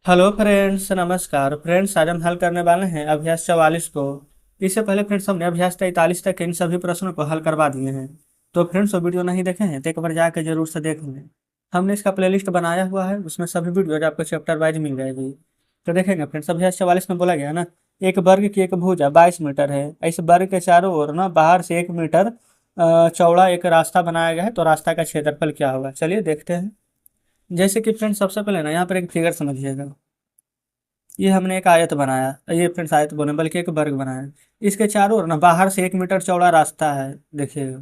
Hello friends, नमस्कार friends. आज हम हल करने वाले हैं अभ्यास 44 को। इससे पहले फ्रेंड्स हमने अभ्यास 43 तक इन सभी प्रश्नों को हल करवा दिए हैं। तो फ्रेंड्स वो वीडियो नहीं देखे हैं तो एक बार जाकर जरूर से देख लें। हमने इसका प्लेलिस्ट बनाया हुआ है, उसमें सभी वीडियो आपको चैप्टर वाइज मिल जाएगी। तो देखेंगे फ्रेंड्स, अभ्यास 44 में बोला गया है ना, एक वर्ग की एक भुजा 22 मीटर है। इस वर्ग के चारों ओर ना बाहर से 1 मीटर चौड़ा एक रास्ता बनाया गया है। तो रास्ता का क्षेत्रफल क्या होगा, चलिए देखते हैं। जैसे कि फ्रेंड्स सबसे पहले ना यहाँ पर एक फिगर समझिएगा। ये हमने एक आयत बनाया, ये फ्रेंड्स आयत बोले बल्कि एक वर्ग बनाया। इसके चारों ओर ना बाहर से 1 मीटर चौड़ा रास्ता है, देखिएगा।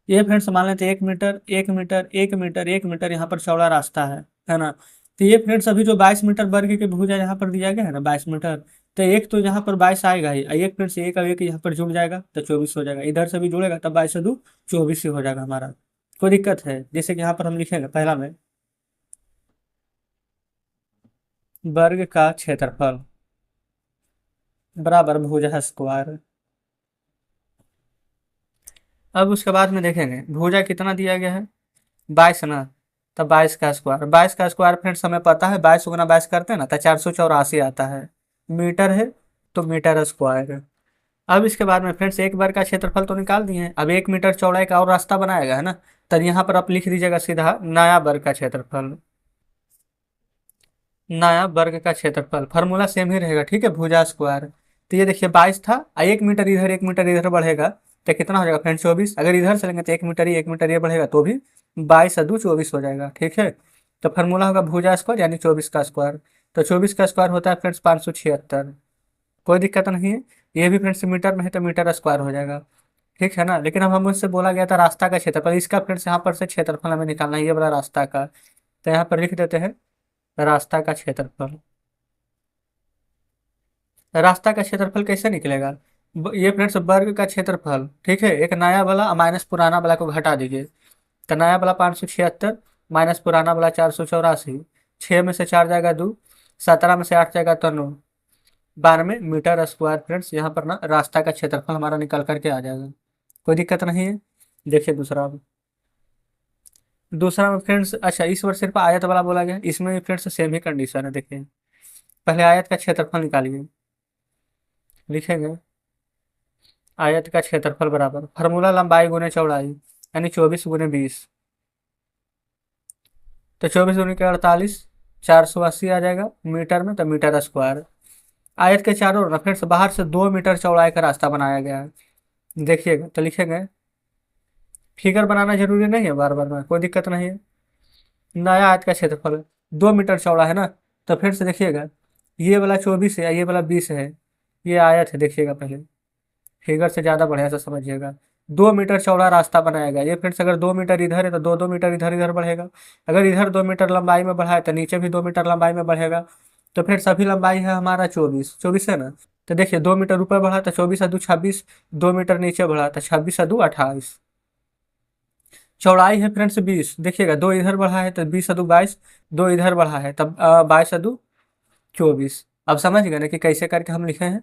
ये फ्रेंड्स मान लेते हैं 1 मीटर 1 मीटर 1 मीटर 1 मीटर यहाँ पर चौड़ा रास्ता है ना। तो ये फ्रेंड्स अभी जो 22 मीटर वर्ग की भुजा यहाँ पर दिया गया है ना 22 मीटर, तो एक तो यहाँ पर 22 आएगा ही, एक फ्रेंड्स एक और एक यहाँ पर जुड़ जाएगा तो 24 हो जाएगा। इधर से भी जुड़ेगा तब 22 से 2 24 ही हो जाएगा हमारा। कोई दिक्कत है? जैसे कि यहाँ पर हम लिखेंगे पहला में वर्ग का क्षेत्रफल बराबर भुजा स्क्वायर। अब उसके बाद में देखेंगे भुजा कितना दिया गया है, 22 ना। तब 22 का स्क्वायर फ्रेंड्स हमें पता है 22 गुना 22 करते हैं ना तो 484 आता है। मीटर है तो मीटर स्क्वायर। अब इसके बाद में फ्रेंड्स एक बार का क्षेत्रफल तो निकाल दिए हैं। अब 1 मीटर चौड़ाई का और रास्ता बनाया गया है ना, तब यहाँ पर आप लिख दीजिएगा सीधा नया वर्ग का क्षेत्रफल। नया वर्ग का क्षेत्रफल फार्मूला सेम ही रहेगा, ठीक है, भुजा स्क्वायर। तो ये देखिए 22 था, 1 मीटर इधर 1 मीटर इधर बढ़ेगा तो कितना हो जाएगा फ्रेंड 24। अगर इधर से लेंगे तो 1 मीटर ही 1 मीटर ये बढ़ेगा तो भी 22 और 2 24 हो जाएगा, ठीक है। तो फार्मूला होगा भुजा स्क्वायर यानी 24 का स्क्वायर। तो 24 का स्क्वायर होता है फ्रेंड्स 576। कोई दिक्कत नहीं है। ये भी फ्रेंड्स मीटर में है तो मीटर स्क्वायर हो जाएगा, ठीक है ना। लेकिन अब हम मुझसे बोला गया था रास्ता का क्षेत्रफल, इसका फ्रेंड्स यहाँ पर से क्षेत्रफल हमें निकालना है, ये वाला रास्ता का। तो यहाँ पर लिख देते हैं रास्ता का क्षेत्रफल। रास्ता का क्षेत्रफल कैसे निकलेगा? ये फ्रेंड्स वर्ग का क्षेत्रफल, ठीक है। एक नया वाला माइनस पुराना वाला को घटा दीजिए। तो नया वाला 576 माइनस पुराना वाला 484। 6 में से 4 जाएगा 2, 17 में से 8 जाएगा तो 9, 92 मीटर स्क्वायर फ्रेंड्स यहाँ पर ना रास्ता का क्षेत्रफल हमारा निकल करके आ जाएगा। कोई दिक्कत नहीं है। देखिए दूसरा। दूसरा में फ्रेंड्स अच्छा इस बार सिर्फ आयत वाला बोला गया, इसमें भी फ्रेंड्स सेम ही कंडीशन है। देखिए पहले आयत का क्षेत्रफल निकालिए। लिखेंगे आयत का क्षेत्रफल बराबर फार्मूला लंबाई गुने चौड़ाई यानी 24 गुने 20। तो 24 गुने के 48, 480 आ जाएगा मीटर में तो मीटर स्क्वायर। आयत के चारों ओर फ्रेंड्स बाहर से 2 मीटर चौड़ाई का रास्ता बनाया गया है। देखिएगा तो लिखेंगे, फिगर बनाना जरूरी नहीं है बार बार में, कोई दिक्कत नहीं है। नया आयत का क्षेत्रफल 2 मीटर चौड़ा है ना, तो फिर से देखिएगा ये वाला 24 है ये वाला 20 है। ये आयत है, देखिएगा पहले फिगर से ज़्यादा बढ़िया से समझिएगा। 2 मीटर चौड़ा रास्ता बनाया गया। ये फ्रेंड्स अगर 2 मीटर इधर है तो 2 2 मीटर इधर इधर बढ़ेगा। अगर इधर 2 मीटर लंबाई में बढ़ा है तो नीचे भी 2 मीटर लंबाई में बढ़ेगा। तो फिर सभी लंबाई है हमारा 24 है ना। तो देखिए 2 मीटर ऊपर बढ़ा तो 24 और 2 26, 2 मीटर नीचे बढ़ा तो 26 और 2 28। चौड़ाई है फ्रेंड्स 20, देखिएगा 2 इधर बढ़ा है तो 20 और 2 22, 2 इधर बढ़ा है तब 22 और 2 24। अब समझ गए ना कि कैसे करके हम लिखे हैं।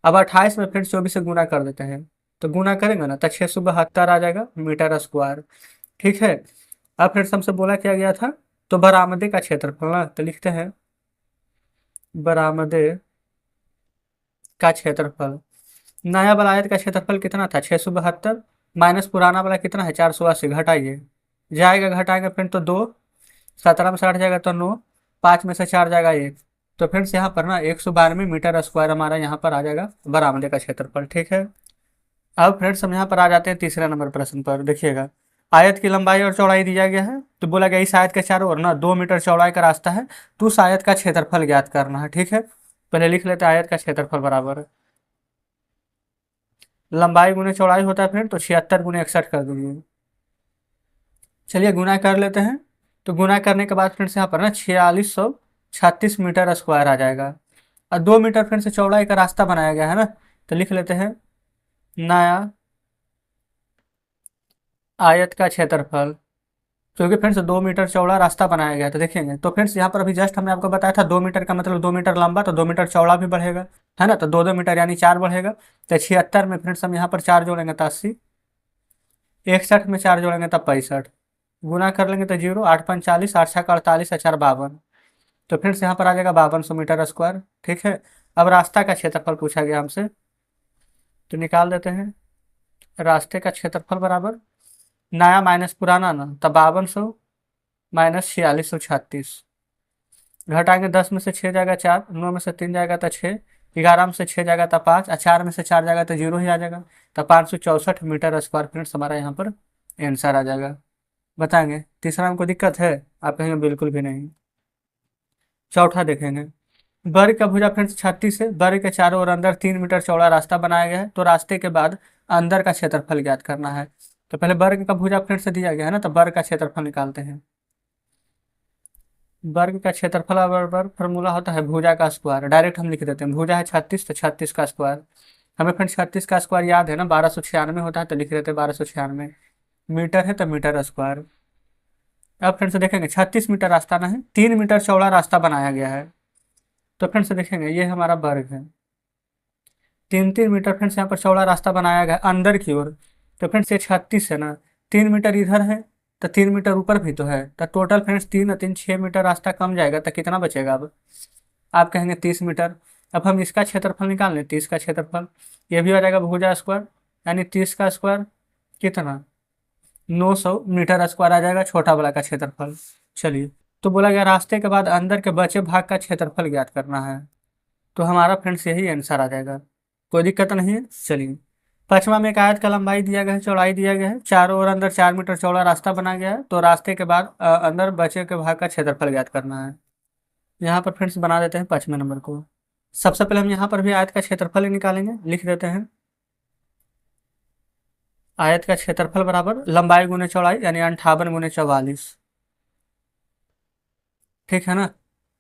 अब 28 में फ्रेंड्स 24 से गुना कर देते हैं। तो गुना करेंगे ना तो 672 आ जाएगा मीटर स्क्वायर, ठीक है। अब फ्रेंड्स हमसे बोला क्या गया था, तो बरामदे का क्षेत्रफल ना, तो लिखते हैं बरामदे का क्षेत्रफल। नया वाला आयत का क्षेत्रफल कितना था 672, माइनस पुराना वाला कितना है 480, घटाइए। जाएगा घटाएंगे फ्रेंड तो 2, 17 में से 8 जाएगा तो 9, 5 में से 4 जाएगा 1। तो फ्रेंड्स यहाँ पर ना 192 मीटर स्क्वायर हमारा यहाँ पर आ जाएगा बरामदे का क्षेत्रफल, ठीक है। अब फ्रेंड्स हम यहाँ पर आ जाते हैं तीसरे नंबर प्रश्न पर। देखिएगा आयत की लंबाई और चौड़ाई दिया गया है, तो बोला गया इस आयत के चारों ओर ना 2 मीटर चौड़ाई का रास्ता है, तो उस आयत का क्षेत्रफल ज्ञात करना है, ठीक है। पहले लिख लेते हैं आयत का क्षेत्रफल बराबर लंबाई गुने चौड़ाई होता है फ्रेंड, तो 76 गुने 61 कर दीजिए। चलिए गुना कर लेते हैं। तो गुना करने के बाद फ्रेंड्स यहाँ पर ना 4636 मीटर स्क्वायर आ जाएगा। और 2 मीटर फ्रेंड्स से चौड़ाई का रास्ता बनाया गया है ना, तो लिख लेते हैं नया आयत का क्षेत्रफल। क्योंकि फ्रेंड्स 2 मीटर चौड़ा रास्ता बनाया गया था, देखेंगे तो फ्रेंड्स यहाँ पर अभी जस्ट हमने आपको बताया था 2 मीटर का मतलब 2 मीटर लंबा तो 2 मीटर चौड़ा भी बढ़ेगा, है ना। तो 2 2 मीटर यानी 4 बढ़ेगा। तो 76 में फ्रेंड्स हम यहाँ पर 4 जोड़ेंगे तो 80, 61 में 4 जोड़ेंगे तब 65, गुना कर लेंगे तो 0, 8 5 40, 8 6 48 और 4 52। तो फ्रेंड्स यहाँ पर आ जाएगा 5200 मीटर स्क्वायर। ठीक है, अब रास्ता का क्षेत्रफल पूछा गया हमसे, तो निकाल देते हैं। रास्ते का क्षेत्रफल बराबर नया माइनस पुराना ना, तब 5200 माइनस 4636। घटाएंगे, 10 में से 6 जाएगा 4, 9 में से 3 जाएगा तो 6, 11 में से 6 जाएगा तो 5, और 4 में से 4 जाएगा तो 0 ही आ जाएगा। तो 564 मीटर स्क्वायर फ्रेंड्स हमारा यहाँ पर आंसर आ जाएगा। बताएंगे तीसरा में कोई दिक्कत है? आप कहेंगे बिल्कुल भी नहीं। चौथा देखेंगे, वर्ग का भुजा फ्रेंड्स 36 है। वर्ग के चारों ओर अंदर 3 मीटर चौड़ा रास्ता बनाया गया है, तो रास्ते के बाद अंदर का क्षेत्रफल ज्ञात करना है। तो पहले वर्ग का भुजा फ्रेंड्स से दिया गया है ना, तो वर्ग का क्षेत्रफल निकालते हैं। वर्ग का क्षेत्रफल बराबर फॉर्मूला होता है भुजा का स्क्वायर। डायरेक्ट हम लिख देते हैं, भुजा है 36 तो 36 का स्क्वायर। हमें फ्रेंड्स 36 का स्क्वायर याद है ना, 1296 होता है, तो लिख देते हैं 1296। मीटर है तो मीटर स्क्वायर। अब फ्रेंड्स देखेंगे 36 मीटर रास्ता ना है, 3 मीटर चौड़ा रास्ता बनाया गया है। तो फ्रेंड्स देखेंगे ये हमारा वर्ग है, 3 3 मीटर फ्रेंड्स यहाँ पर चौड़ा रास्ता बनाया गया है अंदर की ओर। तो फ्रेंड्स ये 36 है ना, 3 मीटर इधर है तो 3 मीटर ऊपर भी तो है, तो टोटल फ्रेंड्स 3 और 3 6 मीटर रास्ता कम जाएगा, तो कितना बचेगा अब? आप कहेंगे 30 मीटर। अब हम इसका क्षेत्रफल निकाल लें, 30 का क्षेत्रफल, ये भी हो जाएगा भुजा स्क्वायर, यानी 30 का स्क्वायर कितना, 900 मीटर स्क्वायर आ जाएगा छोटा वाला का क्षेत्रफल। चलिए, तो बोला गया रास्ते के बाद अंदर के बचे भाग का क्षेत्रफल ज्ञात करना है, तो हमारा फ्रेंड्स यही आंसर आ जाएगा। कोई दिक्कत नहीं है। चलिए, पांचवा में एक आयत का लंबाई दिया गया है, चौड़ाई दिया गया है, चारों ओर अंदर 4 मीटर चौड़ा रास्ता बना गया है, तो रास्ते के बाद अंदर बचे के भाग का क्षेत्रफल ज्ञात करना है। यहाँ पर फ्रेंड्स बना देते हैं 5वें नंबर को। सबसे पहले हम यहाँ पर भी आयत का क्षेत्रफल ही निकालेंगे, लिख देते हैं आयत का क्षेत्रफल बराबर लंबाई गुने चौड़ाई, यानी 58 गुने 44। ठीक है ना।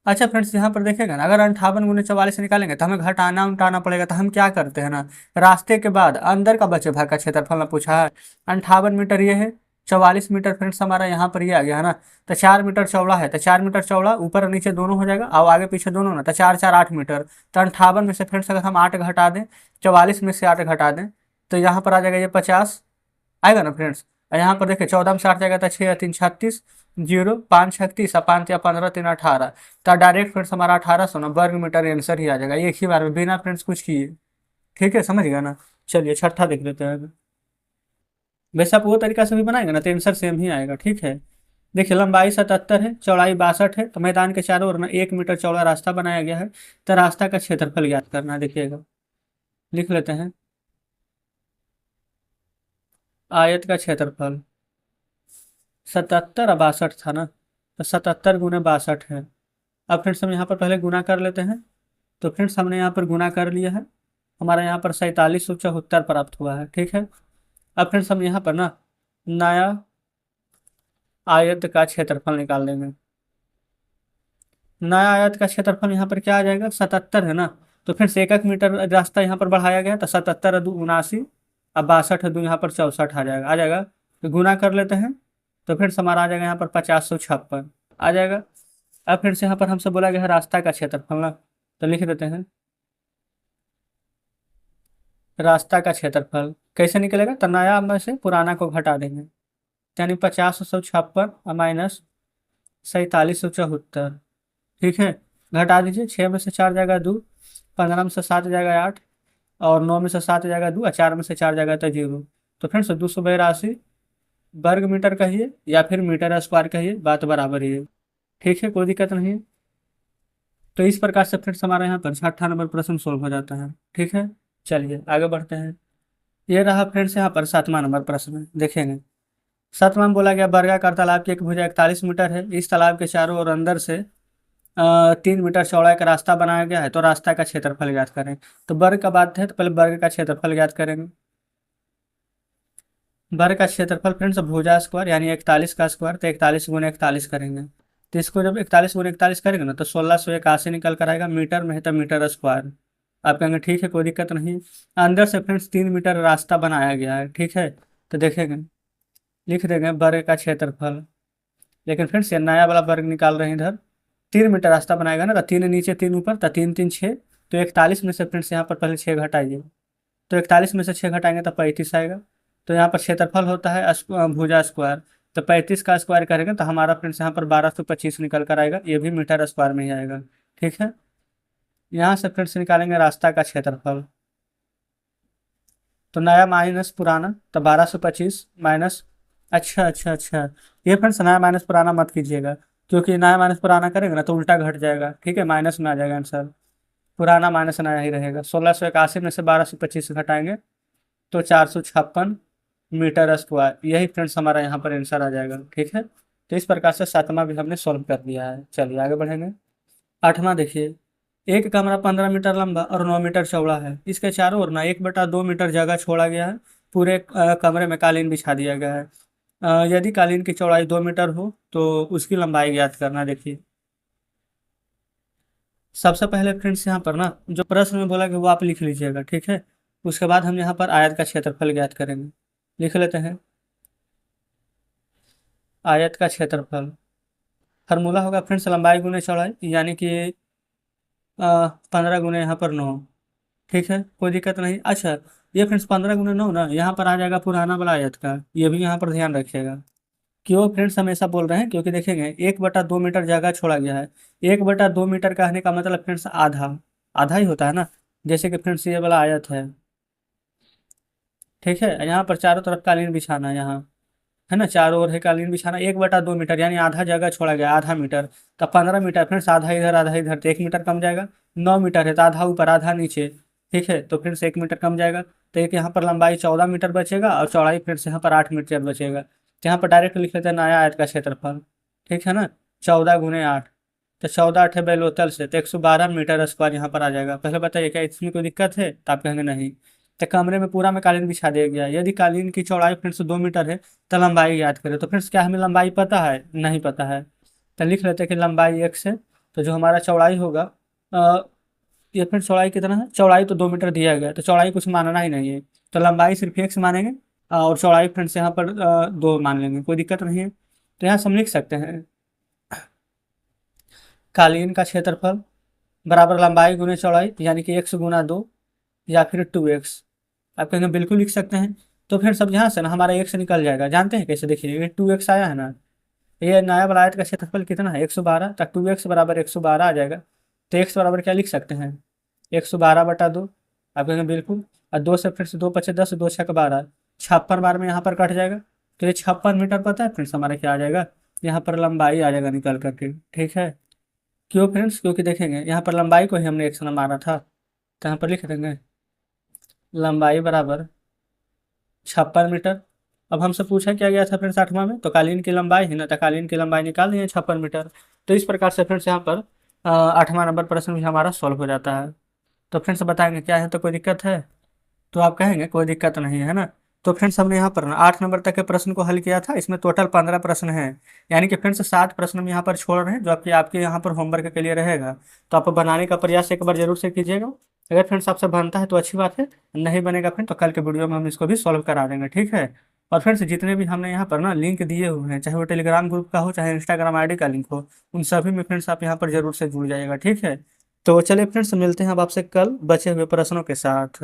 अच्छा फ्रेंड्स, यहाँ पर देखेगा ना, अगर 58 गुने 44 से निकालेंगे तो हमें घटाना उटाना पड़ेगा, तो हम क्या करते हैं ना, रास्ते के बाद अंदर का बचे भाग का क्षेत्रफल ना पूछा है। 58 मीटर ये है, 44 मीटर फ्रेंड्स हमारा यहाँ पर ये आ गया है ना, तो 4 मीटर चौड़ा है, तो 4 मीटर चौड़ा ऊपर और नीचे दोनों हो जाएगा, और आगे पीछे दोनों ना, तो 4 4 8 मीटर। तो 58 में से फ्रेंड्स अगर हम 8 घटा दें, 44 में से 8 घटा दें, तो यहाँ पर आ जाएगा ये 50 आएगा ना फ्रेंड्स। और यहाँ पर देखिए 14 में 60 जाएगा तो 6 या 3 36, 0 5 36 और 5 या 15 3 18, तो डायरेक्ट फ्रेंड्स हमारा 1800 ना वर्ग मीटर आंसर ही आ जाएगा एक ही बार में, बिना फ्रेंड्स कुछ किए। ठीक है, समझ गया ना। चलिए छठा देख लेते हैं अब। वैसे आप वो तरीका से भी बनाएंगे ना तो आंसर सेम ही आएगा। ठीक है, देखिए लंबाई 77 है, चौड़ाई 62 है, तो मैदान के चारों ओर ना 1 मीटर चौड़ा रास्ता बनाया गया है, तो रास्ता का क्षेत्रफल ज्ञात करना है। देखिएगा, लिख लेते हैं आयत का क्षेत्रफल 77 और 62 था ना, तो 77 गुने 62 है। अब फ्रेंड्स हम यहाँ पर पहले गुना कर लेते हैं, तो फ्रेंड्स हमने यहाँ पर गुना कर लिया है, हमारा यहाँ पर 4774 प्राप्त हुआ है। ठीक है, अब फ्रेंड्स हम यहाँ पर ना नया आयत का क्षेत्रफल निकाल देंगे। नया आयत का क्षेत्रफल यहाँ पर क्या आ जाएगा, 77 है ना, तो फ्रेंड्स 1 1 मीटर रास्ता यहाँ पर बढ़ाया गया, तो 77 2 79, अब 62 2 यहाँ पर 64 आ जाएगा। तो गुना कर लेते हैं, तो फ्रेंड्स हमारा आ जाएगा यहाँ पर 5056 आ जाएगा। अब फिर से यहाँ पर हमसे बोला गया है रास्ता का क्षेत्रफल ना, तो लिख देते हैं रास्ता का क्षेत्रफल कैसे निकलेगा, तो नया में से पुराना को घटा देंगे, यानी 5056 माइनस 4774। ठीक है, घटा दीजिए, 6 में से 4 जाएगा 2, 15 में से 7 जाएगा 8, और 9 में से 7 जाएगा 2, और 4 में से 4 जाएगा तो 0। तो फ्रेंड्स 282 वर्ग मीटर कहिए या फिर मीटर स्क्वायर कहिए, बात बराबर ही है। ठीक है, कोई दिक्कत नहीं है। तो इस प्रकार से फ्रेंड्स हमारे यहाँ पर 6 नंबर प्रश्न सोल्व हो जाता है। ठीक है, चलिए आगे बढ़ते हैं। ये रहा फ्रेंड्स यहाँ पर 7वां नंबर प्रश्न देखेंगे। 7वां में बोला गया वर्गाकार तालाब की एक भुजा 41 मीटर है, इस तालाब के चारों ओर अंदर से 3 मीटर चौड़ाई का रास्ता बनाया गया है, तो रास्ता का क्षेत्रफल ज्ञात करें। तो वर्ग का बात है, तो पहले वर्ग का क्षेत्रफल ज्ञात करेंगे। वर्ग का क्षेत्रफल फ्रेंड्स भुजा स्क्वायर, यानी 41 का स्क्वायर, तो 41 गुने 41 करेंगे, तो इसको जब 41 गुने 41 करेंगे ना, तो 1681 निकल कर आएगा। मीटर में है तो मीटर स्क्वायर। आप कहेंगे ठीक है, कोई दिक्कत नहीं है। अंदर से फ्रेंड्स 3 मीटर रास्ता बनाया गया है। ठीक है, तो देखेंगे, लिख देंगे वर्ग का क्षेत्रफल, लेकिन फ्रेंड्स ये नया वाला वर्ग निकाल रहे हैं इधर। 3 मीटर रास्ता बनाएगा ना, तो 3 नीचे 3 ऊपर, तो 3 3 6, तो 41 में से फ्रेंड्स यहाँ पर पहले 6 घटाइए, तो 41 में से 6 घटाएंगे तो 35 आएगा। तो यहाँ पर क्षेत्रफल होता है भुजा स्क्वायर, तो 35 का स्क्वायर करेंगे तो हमारा फ्रेंड्स यहाँ पर 1225 निकल कर आएगा, ये भी मीटर स्क्वायर में ही आएगा। ठीक है, यहाँ से फ्रेंड्स निकालेंगे रास्ता का क्षेत्रफल। तो नया माइनस पुराना, तो 1225 माइनस, अच्छा अच्छा अच्छा, ये फ्रेंड्स नया माइनस पुराना मत कीजिएगा, क्योंकि नया माइनस पुराना करेंगे ना तो उल्टा घट जाएगा। ठीक है, माइनस में आ जाएगा आंसर, पुराना माइनस नया ही रहेगा। 1681 में से 1225 घटाएंगे तो 456 मीटर स्क्वायर, यही फ्रेंड्स हमारा यहाँ पर आंसर आ जाएगा। ठीक है, तो इस प्रकार से सातवां भी हमने सॉल्व कर दिया है। चलिए आगे बढ़ेंगे। आठवां देखिए, एक कमरा 15 मीटर लंबा और 9 मीटर चौड़ा है, इसके चारों ओर ना 1/2 मीटर जगह छोड़ा गया है, पूरे कमरे में कालीन बिछा दिया गया है। यदि कालीन की चौड़ाई 2 मीटर हो तो उसकी लंबाई ज्ञात करना। देखिए सबसे पहले फ्रेंड्स यहाँ पर ना जो प्रश्न में बोला कि वो आप लिख लीजिएगा। ठीक है, उसके बाद हम यहाँ पर आयत का क्षेत्रफल ज्ञात करेंगे। लिख लेते हैं, आयत का क्षेत्रफल फार्मूला होगा फ्रेंड्स लंबाई गुने चौड़ाई, यानी कि 15 गुने यहाँ पर 9। ठीक है, कोई दिक्कत नहीं। अच्छा, ये फ्रेंड्स 15 गुने 9 ना यहाँ पर आ जाएगा पुराना वाला आयत का, ये भी यहाँ पर ध्यान रखिएगा। क्यों फ्रेंड्स हम ऐसा बोल रहे हैं, क्योंकि देखेंगे 1/2 मीटर जगह छोड़ा गया है। 1/2 मीटर कहने का मतलब फ्रेंड्स आधा, आधा ही होता है ना। जैसे कि फ्रेंड्स ये वाला आयत है, ठीक है, यहाँ पर चारों तरफ कालीन बिछाना है, यहाँ है ना, चारों ओर है कालीन बिछाना, 1/2 मीटर यानी आधा जगह छोड़ा गया, आधा मीटर। तो 15 मीटर फ्रेंड्स, आधा इधर तो 1 मीटर कम जाएगा। 9 मीटर है तो आधा ऊपर आधा नीचे। ठीक है, तो फ्रेंड्स 1 मीटर कम जाएगा, तो एक यहाँ पर लंबाई 14 मीटर बचेगा और चौड़ाई फ्रेंड्स यहाँ पर 8 मीटर बचेगा। तो यहाँ पर डायरेक्ट लिख लेते हैं नया आयत का क्षेत्रफल। ठीक है ना, 14 गुने 8, तो 14 8 बेलोतल से तो 112 मीटर स्क्वायर यहाँ पर आ जाएगा। पहले बताइए क्या इसमें कोई दिक्कत है, तो आप कहेंगे नहीं। तो कमरे में पूरा में कालीन बिछा दिया गया है। यदि कालीन की चौड़ाई फ्रेंड्स 2 मीटर है तो लंबाई याद करें। तो फ्रेंड्स क्या हमें लंबाई पता है, नहीं पता है, तो लिख लेते हैं कि लंबाई x है। तो जो हमारा चौड़ाई होगा, अ, ये फ्रेंड्स चौड़ाई कितना है, चौड़ाई तो 2 मीटर दिया गया है, तो चौड़ाई कुछ मानना ही नहीं है, तो लंबाई सिर्फ x मानेंगे, और चौड़ाई फ्रेंड्स यहाँ पर 2 मान लेंगे, कोई दिक्कत नहीं है। तो यहाँ से हम लिख सकते हैं कालीन का क्षेत्रफल बराबर लंबाई गुने चौड़ाई, यानी कि x गुना 2 या फिर 2x। आप कहेंगे बिल्कुल लिख सकते हैं। तो फिर सब यहाँ से ना हमारा x निकल जाएगा, जानते हैं कैसे, देखिए ये 2x आया है ना, ये नया वाला आयत का क्षेत्रफल कितना है 112, तो 2x बराबर 112 आ जाएगा। तो x बराबर क्या लिख सकते हैं, 112/2। आप कहेंगे बिल्कुल, और 2 से फिर से 2 × 5 = 10, 2 × 6 = 12, 56 बार में यहाँ पर कट जाएगा। तो ये 56 मीटर पता है फ्रेंड्स हमारा क्या आ जाएगा, यहाँ पर लंबाई आ जाएगा निकल करके। ठीक है, क्यों फ्रेंड्स, क्योंकि देखेंगे यहाँ पर लंबाई को ही हमने x ना माना था, तो यहाँ पर लिख देंगे लंबाई बराबर 56 मीटर। अब हमसे पूछा क्या गया था फ्रेंड्स आठवां में, तो कालीन की लंबाई है ना, तो कालीन की लंबाई निकाल देंगे 56 मीटर। तो इस प्रकार से फ्रेंड्स यहाँ पर आठवां नंबर प्रश्न भी हमारा सॉल्व हो जाता है। तो फ्रेंड्स बताएंगे क्या है, तो कोई दिक्कत है, तो आप कहेंगे कोई दिक्कत नहीं है ना। तो फ्रेंड्स हमने यहाँ पर ना 8 नंबर तक के प्रश्न को हल किया था, इसमें टोटल 15 प्रश्न हैं, यानी कि फ्रेंड्स 7 प्रश्न हम यहाँ पर छोड़ रहे हैं जो आपके आपके यहाँ पर होमवर्क के लिए रहेगा। तो आप बनाने का प्रयास एक बार जरूर से कीजिएगा। अगर फ्रेंड्स आपसे बनता है तो अच्छी बात है, नहीं बनेगा फ्रेंड तो कल के वीडियो में हम इसको भी सॉल्व करा देंगे। ठीक है, और फ्रेंड्स जितने भी हमने यहाँ पर ना लिंक दिए हुए हैं, चाहे वो टेलीग्राम ग्रुप का हो चाहे इंस्टाग्राम आईडी का लिंक हो, उन सभी में फ्रेंड्स आप यहाँ पर जरूर से जुड़ जाइएगा। ठीक है, तो चलिए फ्रेंड्स मिलते हैं अब आपसे कल बचे हुए प्रश्नों के साथ।